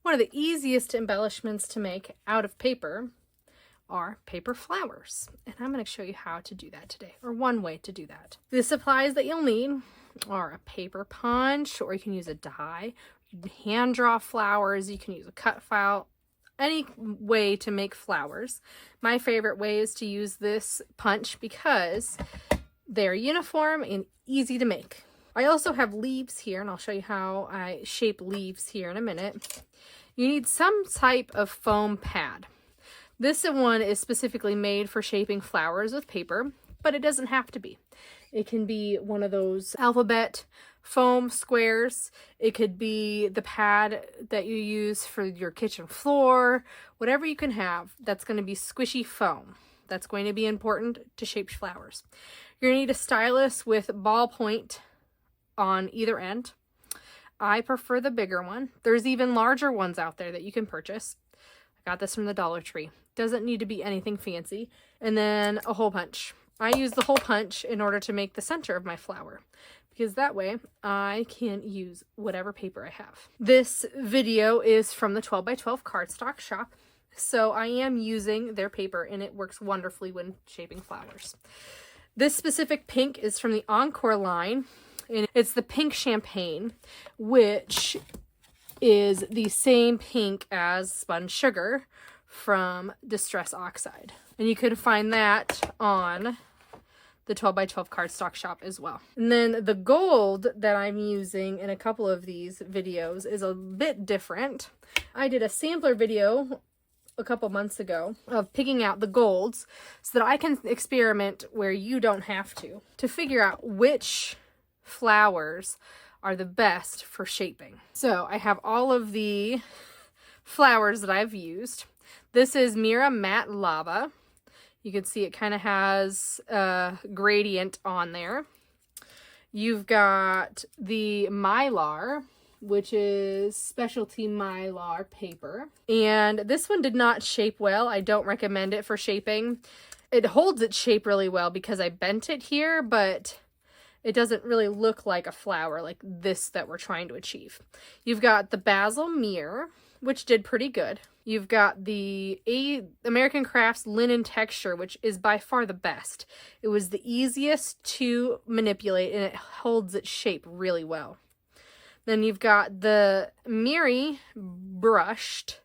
One of the easiest embellishments to make out of paper are paper flowers. And I'm going to show you how to do that today, or one way to do that. The supplies that you'll need are a paper punch, or you can use a die. You can hand draw flowers, you can use a cut file, any way to make flowers. My favorite way is to use this punch because they're uniform and easy to make. I also have leaves here, and I'll show you how I shape leaves here in a minute. You need some type of foam pad. This one is specifically made for shaping flowers with paper, but it doesn't have to be. It can be one of those alphabet foam squares. It could be the pad that you use for your kitchen floor. Whatever you can have that's going to be squishy foam. That's going to be important to shape flowers. You're going to need a stylus with ballpoint on either end. I prefer the bigger one. There's even larger ones out there that you can purchase. I got this from the Dollar Tree. Doesn't need to be anything fancy. And then a hole punch. I use the hole punch in order to make the center of my flower, because that way I can use whatever paper I have. This video is from the 12 by 12 Cardstock Shop, so I am using their paper and it works wonderfully when shaping flowers. This specific pink is from the Encore line, and it's the pink champagne, which is the same pink as spun sugar from Distress Oxide. And you can find that on the 12 by 12 Cardstock Shop as well. And then the gold that I'm using in a couple of these videos is a bit different. I did a sampler video a couple months ago of picking out the golds so that I can experiment where you don't have to figure out which flowers are the best for shaping. So I have all of the flowers that I've used. This is Mira Matte Lava. You can see it kind of has a gradient on there. You've got the Mylar, which is specialty Mylar paper. And this one did not shape well. I don't recommend it for shaping. It holds its shape really well because I bent it here, but it doesn't really look like a flower like this that we're trying to achieve. You've got the Basil Mirror, which did pretty good. You've got the American Crafts Linen Texture, which is by far the best. It was the easiest to manipulate and it holds its shape really well. Then you've got the Miri Brushed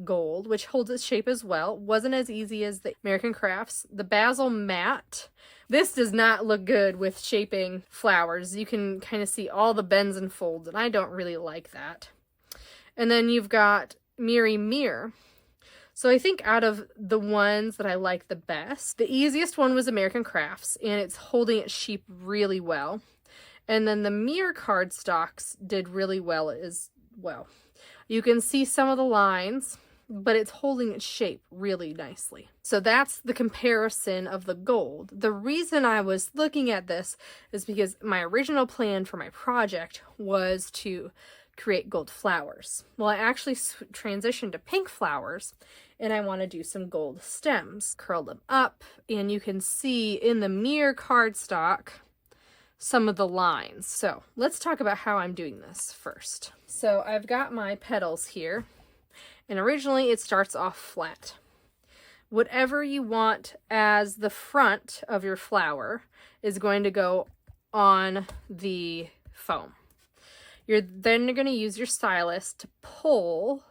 Gold, which holds its shape as well. Wasn't as easy as the American Crafts. The Basil Matte. This does not look good with shaping flowers. You can kind of see all the bends and folds, and I don't really like that. And then you've got Miri Mirror. So I think out of the ones that I like the best, the easiest one was American Crafts, and it's holding its shape really well. And then the Mirror cardstocks did really well as well. You can see some of the lines, but it's holding its shape really nicely. So that's the comparison of the gold. The reason I was looking at this is because my original plan for my project was to create gold flowers. Well, I actually transitioned to pink flowers, and I want to do some gold stems. Curl them up, and you can see in the Mirror cardstock some of the lines. So let's talk about how I'm doing this first. So I've got my petals here, and originally it starts off flat. Whatever you want as the front of your flower is going to go on the foam. You're then going to use your stylus to pull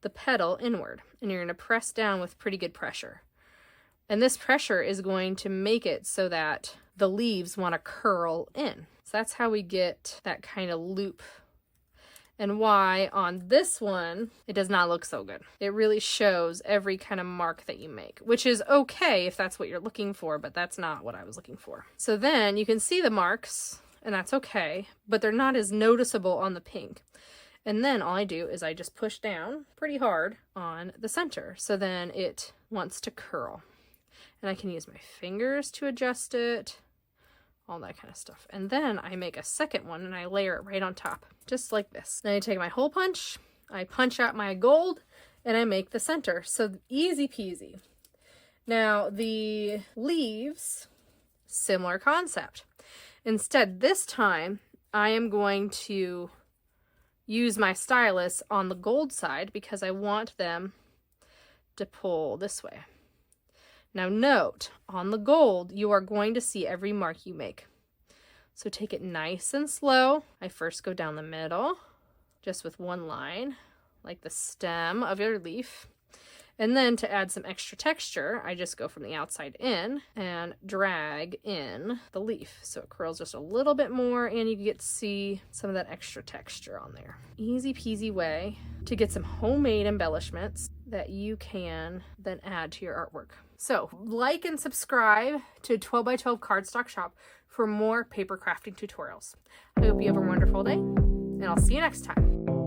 the petal inward, and you're going to press down with pretty good pressure. And this pressure is going to make it so that the leaves want to curl in. So that's how we get that kind of loop, and why on this one it does not look so good. It really shows every kind of mark that you make, which is okay if that's what you're looking for, but that's not what I was looking for. So then you can see the marks, and that's okay, but they're not as noticeable on the pink. And then all I do is I just push down pretty hard on the center, so then it wants to curl. And I can use my fingers to adjust it, all that kind of stuff. And then I make a second one and I layer it right on top, just like this. Then I take my hole punch, I punch out my gold, and I make the center. So easy peasy. Now the leaves, similar concept. Instead, this time I am going to use my stylus on the gold side because I want them to pull this way. Now note, on the gold, you are going to see every mark you make. So take it nice and slow. I first go down the middle, just with one line, like the stem of your leaf. And then to add some extra texture, I just go from the outside in and drag in the leaf. So it curls just a little bit more and you get to see some of that extra texture on there. Easy peasy way to get some homemade embellishments that you can then add to your artwork. So like and subscribe to 12 by 12 Cardstock Shop for more paper crafting tutorials. I hope you have a wonderful day and I'll see you next time.